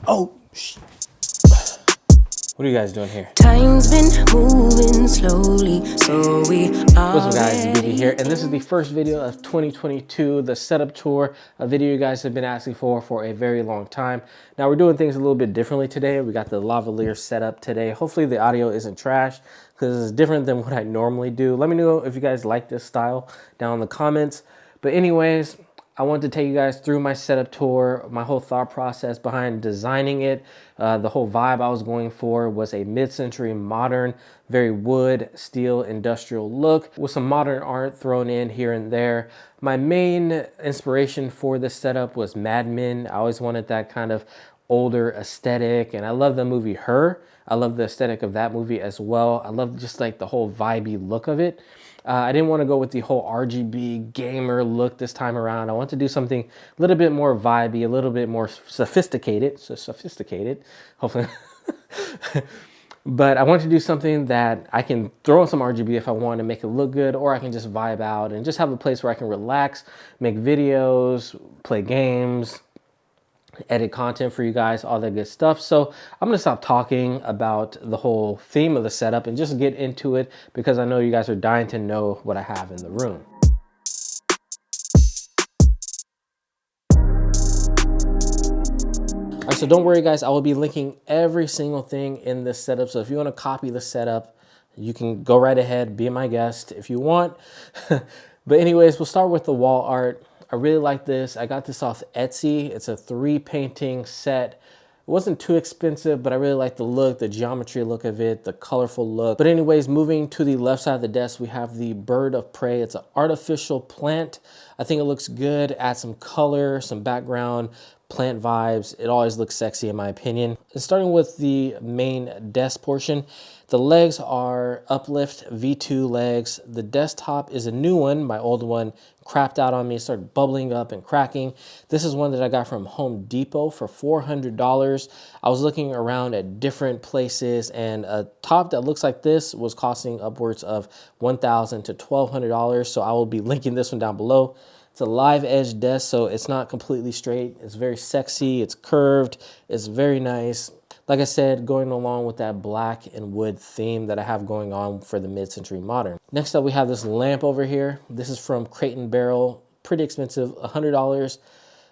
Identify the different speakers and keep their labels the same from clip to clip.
Speaker 1: Oh, what are you guys doing here?
Speaker 2: Time's been moving slowly, so we are.
Speaker 1: What's up guys, BB here, and this is the first video of 2022, the setup tour, a video you guys have been asking for a very long time. Now we're doing things a little bit differently today. We got the lavalier setup today. Hopefully the audio isn't trash because it's different than what I normally do. Let me know if you guys like this style down in the comments. But anyways, I wanted to take you guys through my setup tour, my whole thought process behind designing it. The whole vibe I was going for was a mid-century modern, very wood, steel, industrial look with some modern art thrown in here and there. My main inspiration for this setup was Mad Men. I always wanted that kind of older aesthetic, and I love the movie Her. I love the aesthetic of that movie as well. I love just like the whole vibey look of it. I didn't want to go with the whole RGB gamer look this time around. I want to do something a little bit more vibey, a little bit more sophisticated. Hopefully. But I want to do something that I can throw in some RGB if I want to make it look good, or I can just vibe out and just have a place where I can relax, make videos, play games, edit content for you guys, all that good stuff. So I'm gonna stop talking about the whole theme of the setup and just get into it because I know you guys are dying to know what I have in the room. All right, so don't worry guys, I will be linking every single thing in this setup. So if you want to copy the setup, you can go right ahead, be my guest if you want. But anyways, we'll start with the wall art. I really like this. I got this off Etsy. It's a 3 painting set. It wasn't too expensive, but I really like the look, the geometry look of it, the colorful look. But anyways, moving to the left side of the desk, we have the bird of prey. It's an artificial plant. I think it looks good. Add some color, some background, plant vibes. It always looks sexy in my opinion. And starting with the main desk portion, the legs are Uplift V2 legs. The desktop is a new one. My old one crapped out on me, started bubbling up and cracking. This is one that I got from Home Depot for $400. I was looking around at different places, and a top that looks like this was costing upwards of $1,000 to $1,200. So I will be linking this one down below. It's a live edge desk, so it's not completely straight. It's very sexy, it's curved, it's very nice. Like I said, going along with that black and wood theme that I have going on for the mid-century modern. Next up, we have this lamp over here. This is from Crate and Barrel, pretty expensive, $100.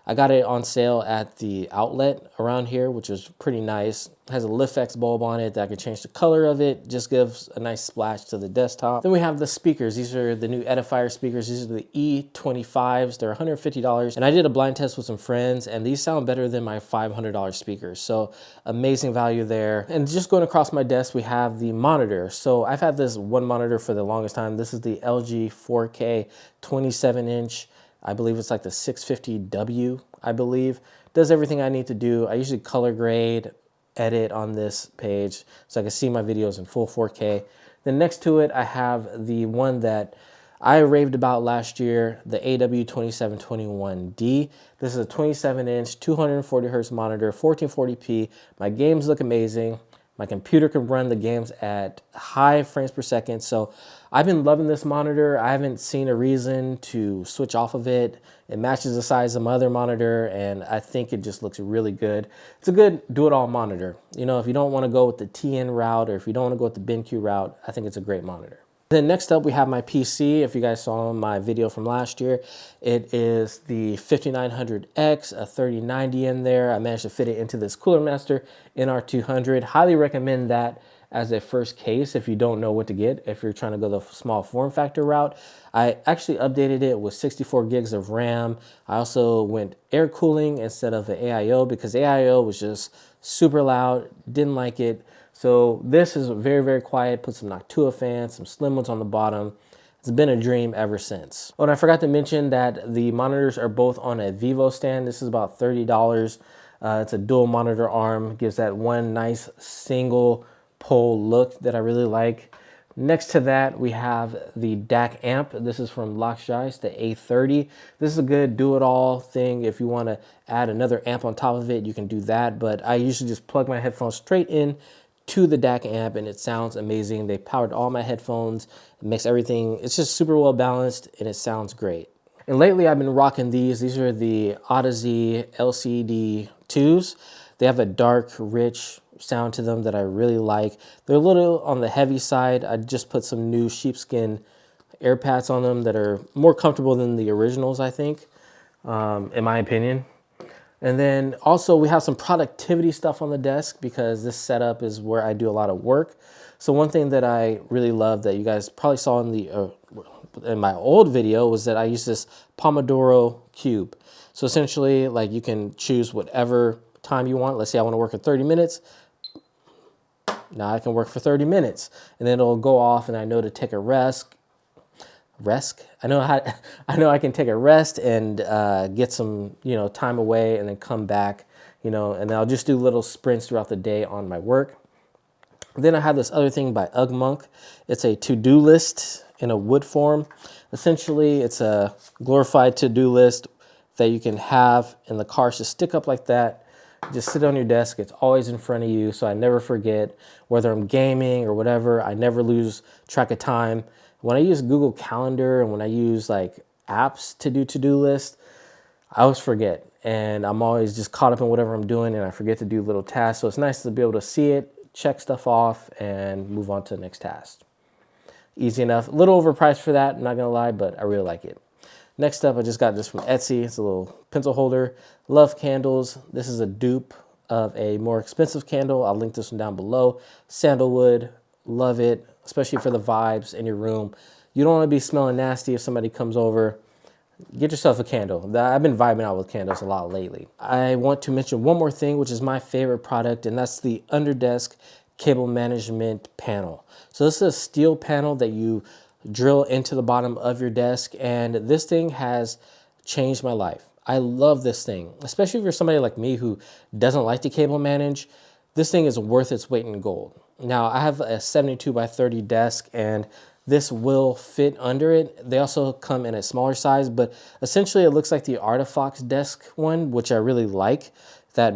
Speaker 1: I got it on sale at the outlet around here, which is pretty nice. It has a LiftX bulb on it that I can change the color of it. Just gives a nice splash to the desktop. Then we have the speakers. These are the new Edifier speakers. These are the E25s. They're $150. And I did a blind test with some friends, and these sound better than my $500 speakers. So amazing value there. And just going across my desk, we have the monitor. So I've had this one monitor for the longest time. This is the LG 4K 27-inch. I believe it's like the 650W, I believe. Does everything I need to do. I usually color grade, edit on this page so I can see my videos in full 4K. Then next to it, I have the one that I raved about last year, the AW2721D. This is a 27-inch, 240 hertz monitor, 1440p. My games look amazing. My computer can run the games at high frames per second. So I've been loving this monitor. I haven't seen a reason to switch off of it. It matches the size of my other monitor, and I think it just looks really good. It's a good do-it-all monitor. You know, if you don't want to go with the TN route, or if you don't want to go with the BenQ route, I think it's a great monitor. Then next up, we have my PC. If you guys saw my video from last year, it is the 5900X, a 3090 in there. I managed to fit it into this Cooler Master NR200. Highly recommend that as a first case if you don't know what to get, if you're trying to go the small form factor route. I actually updated it with 64 gigs of RAM. I also went air cooling instead of the AIO because AIO was just super loud, didn't like it. So this is very, very quiet. Put some Noctua fans, some slim ones on the bottom. It's been a dream ever since. Oh, and I forgot to mention that the monitors are both on a Vivo stand. This is about $30. It's a dual monitor arm. Gives that one nice single pole look that I really like. Next to that, we have the DAC amp. This is from Lockjai's, the A30. This is a good do-it-all thing. If you want to add another amp on top of it, you can do that. But I usually just plug my headphones straight in to the DAC amp, and it sounds amazing. They powered all my headphones. It makes everything, it's just super well balanced, and it sounds great. And lately I've been rocking these. These are the Odyssey LCD 2s. They have a dark, rich sound to them that I really like. They're a little on the heavy side. I just put some new sheepskin air pads on them that are more comfortable than the originals, I think, in my opinion. And then also we have some productivity stuff on the desk because this setup is where I do a lot of work. So one thing that I really love that you guys probably saw in my old video was that I use this Pomodoro cube. So essentially, like, you can choose whatever time you want. Let's say I want to work for 30 minutes. Now I can work for 30 minutes and then it'll go off and I know to take a rest. I know I can take a rest and get some, time away and then come back, and then I'll just do little sprints throughout the day on my work. Then I have this other thing by Ugmonk. It's a to-do list in a wood form. Essentially, it's a glorified to-do list that you can have in the car. Just stick up like that. Just sit on your desk. It's always in front of you, so I never forget. Whether I'm gaming or whatever, I never lose track of time. When I use Google Calendar and when I use like apps to do to-do lists, I always forget. And I'm always just caught up in whatever I'm doing and I forget to do little tasks. So it's nice to be able to see it, check stuff off, and move on to the next task. Easy enough. A little overpriced for that, I'm not gonna lie, but I really like it. Next up, I just got this from Etsy. It's a little pencil holder. Love candles. This is a dupe of a more expensive candle. I'll link this one down below. Sandalwood, love it, especially for the vibes in your room. You don't wanna be smelling nasty if somebody comes over. Get yourself a candle. I've been vibing out with candles a lot lately. I want to mention one more thing, which is my favorite product, and that's the Underdesk Cable Management Panel. So this is a steel panel that you drill into the bottom of your desk, and this thing has changed my life. I love this thing, especially if you're somebody like me who doesn't like to cable manage. This thing is worth its weight in gold. Now, I have a 72 by 30 desk, and this will fit under it. They also come in a smaller size, but essentially it looks like the Artifox desk one, which I really like. That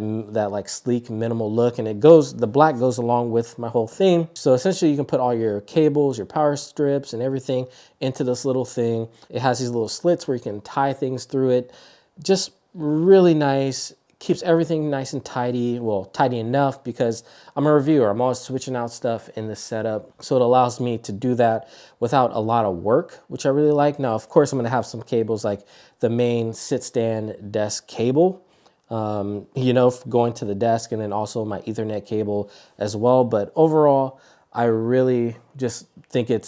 Speaker 1: like sleek minimal look, and the black goes along with my whole theme. So essentially you can put all your cables, your power strips and everything into this little thing. It has these little slits where you can tie things through it. Just really nice. Keeps everything nice and tidy. Well, tidy enough because I'm a reviewer. I'm always switching out stuff in this setup. So it allows me to do that without a lot of work, which I really like. Now, of course, I'm gonna have some cables like the main sit-stand desk cable, going to the desk, and then also my Ethernet cable as well. But overall, I really just think we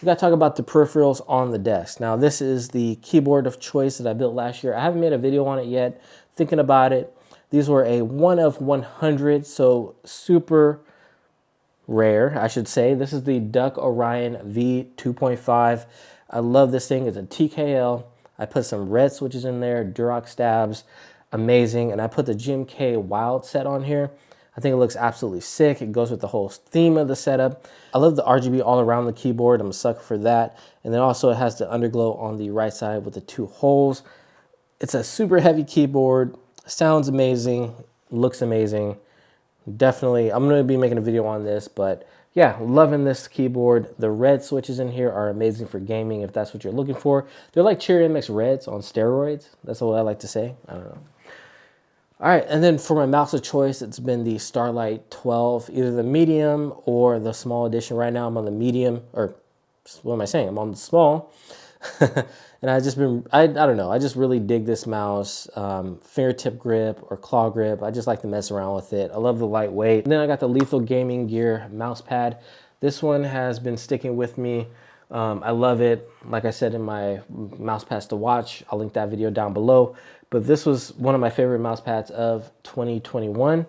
Speaker 1: gotta talk about the peripherals on the desk. Now, this is the keyboard of choice that I built last year. I haven't made a video on it yet. Thinking about it. These were a 1 of 100, so super rare, I should say. This is the Orion V2.5. I love this thing. It's a TKL. I put some red switches in there, Durock stabs, amazing. And I put the GMK Wild set on here. I think it looks absolutely sick. It goes with the whole theme of the setup. I love the RGB all around the keyboard. I'm a sucker for that. And then also it has the underglow on the right side with the 2 holes. It's a super heavy keyboard, sounds amazing, looks amazing. Definitely, I'm gonna be making a video on this, but yeah, loving this keyboard. The red switches in here are amazing for gaming if that's what you're looking for. They're like Cherry MX Reds on steroids. That's what I like to say, I don't know. All right, and then for my mouse of choice, it's been the Starlight 12, either the medium or the small edition. Right now I'm on the medium, or what am I saying? I'm on the small. And I don't know, I just really dig this mouse, fingertip grip or claw grip. I just like to mess around with it. I love the lightweight. And then I got the Lethal Gaming Gear mouse pad. This one has been sticking with me. I love it. Like I said in my mouse pads to watch, I'll link that video down below. But this was one of my favorite mouse pads of 2021.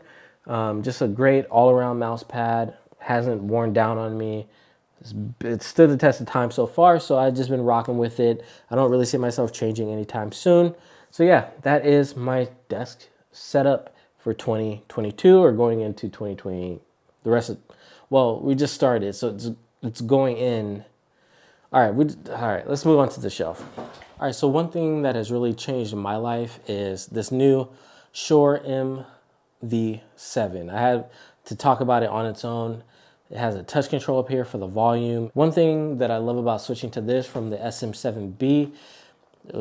Speaker 1: Just a great all-around mouse pad. Hasn't worn down on me. It's stood the test of time so far, so I've just been rocking with it. I don't really see myself changing anytime soon. So yeah, that is my desk setup for 2022 or going into 2020. Well, we just started, so it's going in. All right, let's move on to the shelf. All right, so one thing that has really changed my life is this new Shure MV7. I had to talk about it on its own. It has a touch control up here for the volume. One thing that I love about switching to this from the SM7B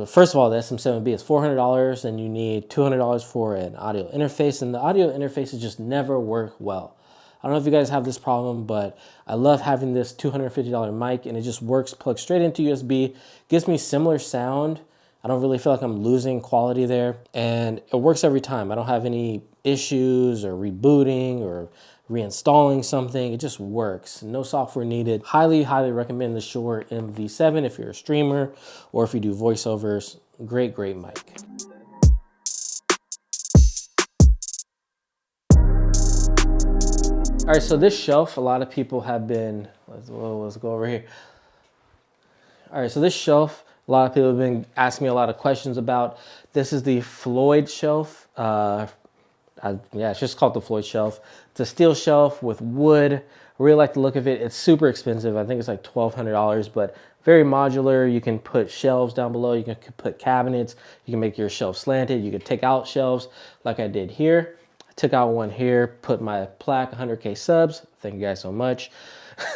Speaker 1: First of all, the SM7B is $400, and you need $200 for an audio interface, and the audio interfaces just never work well. I don't know if you guys have this problem, but I love having this $250 mic, and it just works, plugs straight into USB, gives me similar sound. I don't really feel like I'm losing quality there, and it works every time. I don't have any issues or rebooting or reinstalling something. It just works. No software needed. Highly, highly recommend the Shure MV7 if you're a streamer or if you do voiceovers. Great, great mic. All right, so this shelf, a lot of people have been, let's go over here. All right, so this shelf, a lot of people have been asking me a lot of questions about. This is the Floyd shelf. Yeah, it's just called the Floyd shelf. It's a steel shelf with wood. I really like the look of it. It's super expensive. I think it's like $1,200, but very modular. You can put shelves down below. You can put cabinets. You can make your shelf slanted. You can take out shelves like I did here. I took out one here, put my plaque, 100K subs. Thank you guys so much.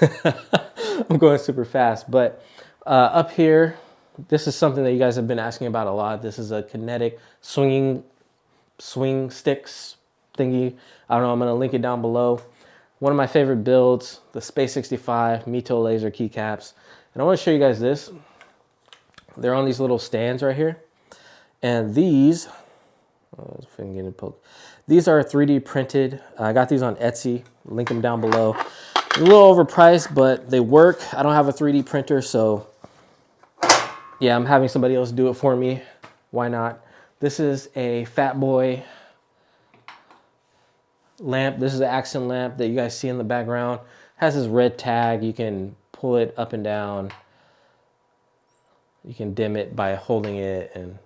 Speaker 1: I'm going super fast, but up here, this is something that you guys have been asking about a lot. This is a kinetic swing sticks thingy. I don't know, I'm gonna link it down below. One of my favorite builds, the Space 65 Mito laser keycaps. And I wanna show you guys this. They're on these little stands right here. And these, if I can get it poked. These are 3D printed. I got these on Etsy, link them down below. A little overpriced, but they work. I don't have a 3D printer, so yeah, I'm having somebody else do it for me. Why not? This is a Fat Boy lamp. This is the accent lamp that you guys see in the background. It has this red tag. You can pull it up and down. You can dim it by holding it, and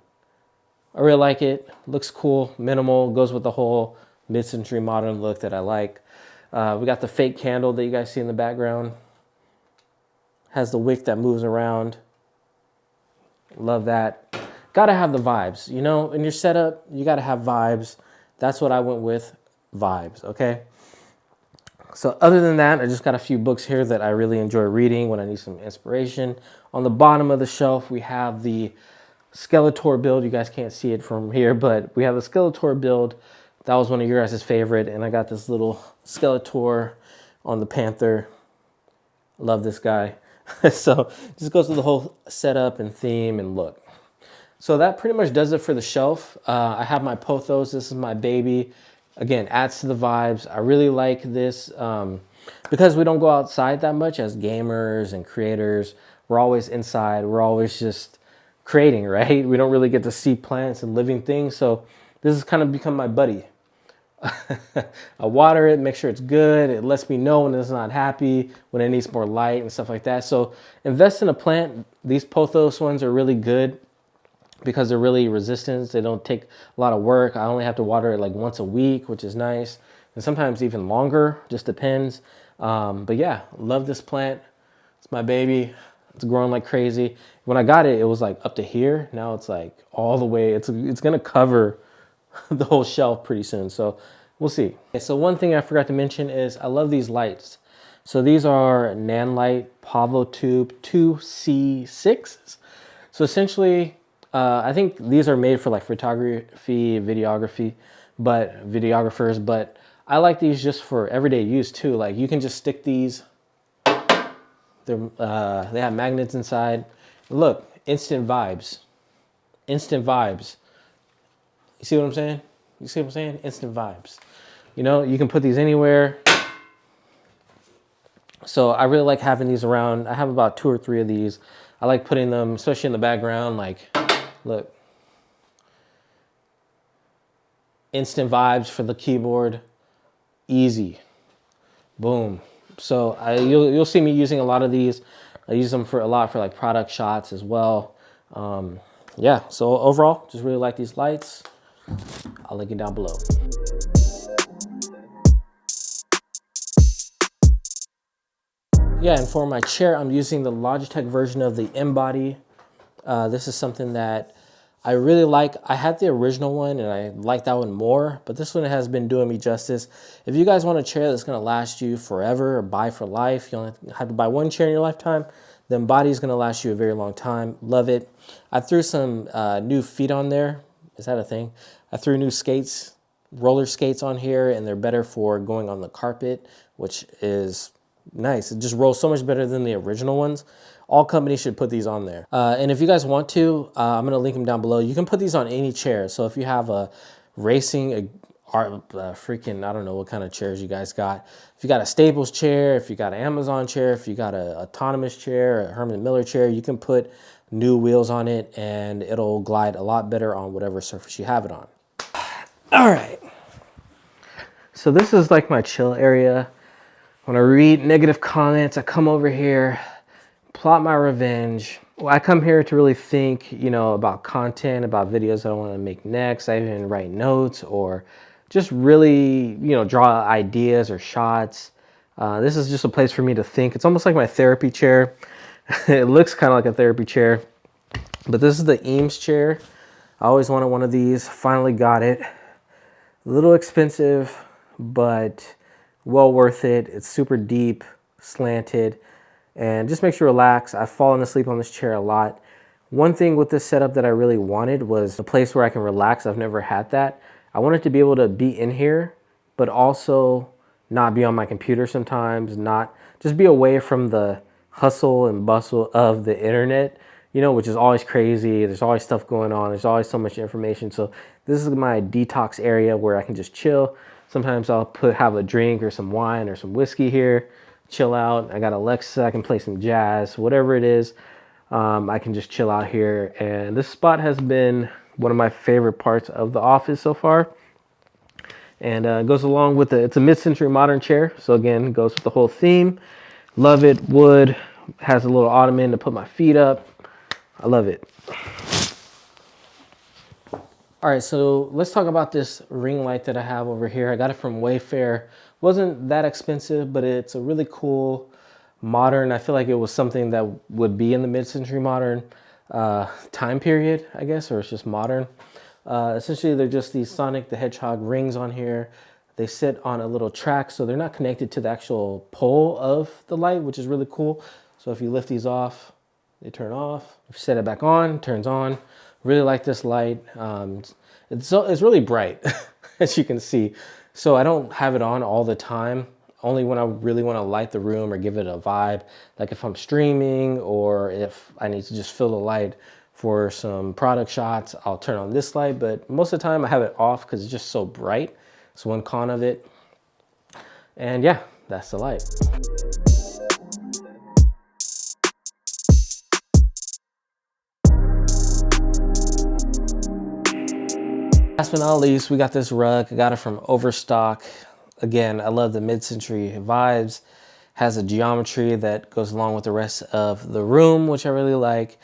Speaker 1: I really like it. Looks cool, minimal, goes with the whole mid-century modern look that I like. We got the fake candle that you guys see in the background. Has the wick that moves around. Love that. Gotta have the vibes. You know, in your setup, you gotta have vibes. That's what I went with, vibes, okay? So other than that, I just got a few books here that I really enjoy reading when I need some inspiration. On the bottom of the shelf, we have the Skeletor build. You guys can't see it from here, but we have the Skeletor build. That was one of your guys' favorite, and I got this little Skeletor on the Panther. Love this guy. So just goes with the whole setup and theme and look. So that pretty much does it for the shelf. I have my Pothos. This is my baby. Again, adds to the vibes. I really like this because we don't go outside that much as gamers and creators. We're always inside. We're always just creating, right? We don't really get to see plants and living things. So this has kind of become my buddy. I water it, make sure it's good. It lets me know when it's not happy, when it needs more light and stuff like that. So invest in a plant. These Pothos ones are really good because they're really resistant. They don't take a lot of work. I only have to water it like once a week, which is nice. And sometimes even longer, just depends. But yeah, love this plant. It's my baby. It's growing like crazy. When I got it, it was like up to here. Now it's like all the way. It's gonna cover the whole shelf pretty soon. So we'll see. Okay, so one thing I forgot to mention is I love these lights. So these are Nanlite Pavo Tube 2C6s. So essentially, I think these are made for like photography, videography, videographers, but I like these just for everyday use too. Like you can just stick these. They have magnets inside. Look, instant vibes. Instant vibes. You see what I'm saying? You see what I'm saying? Instant vibes. You know, you can put these anywhere. So I really like having these around. I have about 2 or 3 of these. I like putting them, especially in the background, like, look. Instant vibes for the keyboard. Easy. Boom. So you'll see me using a lot of these. I use them for a lot for like product shots as well. Yeah, so overall, just really like these lights. I'll link it down below. Yeah, and for my chair, I'm using the Logitech version of the M-Body. This is something that I really like. I had the original one and I like that one more, but this one has been doing me justice. If you guys want a chair that's gonna last you forever or buy for life, you only have to buy one chair in your lifetime, then body's gonna last you a very long time. Love it. I threw some new feet on there. Is that a thing? I threw new skates, roller skates on here, and they're better for going on the carpet, which is nice. It just rolls so much better than the original ones. All companies should put these on there. And if you guys want to, I'm gonna link them down below. You can put these on any chair. So if you have a racing, freaking, I don't know what kind of chairs you guys got. If you got a Staples chair, if you got an Amazon chair, if you got a autonomous chair, a Herman Miller chair, you can put new wheels on it and it'll glide a lot better on whatever surface you have it on. All right. So this is like my chill area. When I read negative comments, I come over here, plot my revenge. Well, I come here to really think, you know, about content, about videos that I want to make next. I even write notes or just really, you know, draw ideas or shots. This is just a place for me to think. It's almost like my therapy chair. It looks kind of like a therapy chair, but this is the Eames chair. I always wanted one of these, finally got it. A little expensive, but well worth it. It's super deep, slanted, and just makes you relax. I've fallen asleep on this chair a lot. One thing with this setup that I really wanted was a place where I can relax. I've never had that. I wanted to be able to be in here, but also not be on my computer sometimes, not just be away from the hustle and bustle of the internet, you know, which is always crazy. There's always stuff going on. There's always so much information. So this is my detox area where I can just chill. Sometimes I'll have a drink or some wine or some whiskey here, chill out. I got Alexa, I can play some jazz, whatever it is. I can just chill out here. And this spot has been one of my favorite parts of the office so far. And it goes along with it's a mid-century modern chair. So again, it goes with the whole theme. Love it. Wood, has a little ottoman to put my feet up. I love it. All right, so let's talk about this ring light that I have over here. I got it from Wayfair. Wasn't that expensive, but it's a really cool, modern. I feel like it was something that would be in the mid-century modern time period, I guess, or it's just modern. Essentially, they're just these Sonic the Hedgehog rings on here. They sit on a little track, so they're not connected to the actual pole of the light, which is really cool. So if you lift these off, they turn off. If you set it back on, it turns on. Really like this light. It's really bright, as you can see. So I don't have it on all the time, only when I really want to light the room or give it a vibe. Like if I'm streaming or if I need to just fill the light for some product shots, I'll turn on this light. But most of the time I have it off because it's just so bright. It's one con of it. And yeah, that's the light. Last but not least, we got this rug. I got it from Overstock. Again, I love the mid-century vibes. Has a geometry that goes along with the rest of the room, which I really like.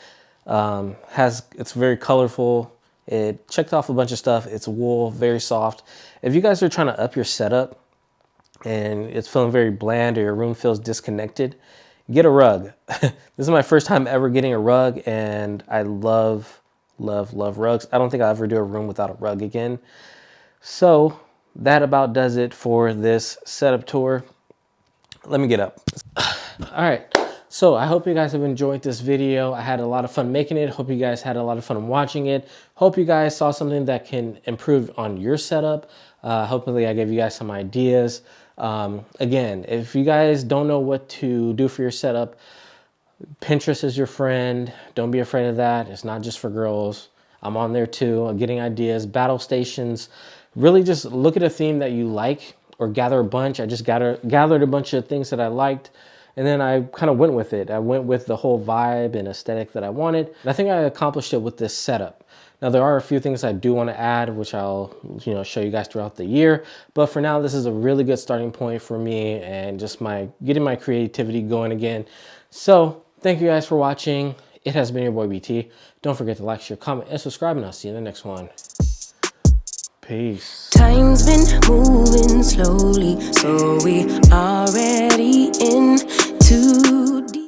Speaker 1: It's very colorful. It checked off a bunch of stuff. It's wool, very soft. If you guys are trying to up your setup and it's feeling very bland or your room feels disconnected, get a rug. This is my first time ever getting a rug, and I love rugs. I don't think I'll ever do a room without a rug again. So that about does it for this setup tour. Let me get up. All right. So I hope you guys have enjoyed this video. I had a lot of fun making it. Hope you guys had a lot of fun watching it. Hope you guys saw something that can improve on your setup. Hopefully I gave you guys some ideas. Again, if you guys don't know what to do for your setup, Pinterest is your friend. Don't be afraid of that. It's not just for girls. I'm on there too. I'm getting ideas, battle stations. Really just look at a theme that you like or gather a bunch. I just gathered a bunch of things that I liked, and then I kind of went with it. I went with the whole vibe and aesthetic that I wanted. And I think I accomplished it with this setup. Now there are a few things I do want to add, which I'll show you guys throughout the year. But for now, this is a really good starting point for me and just getting my creativity going again. So thank you guys for watching. It has been your boy BT. Don't forget to like, share, comment, and subscribe, and I'll see you in the next one. Peace.
Speaker 2: Time's been moving slowly, so we already into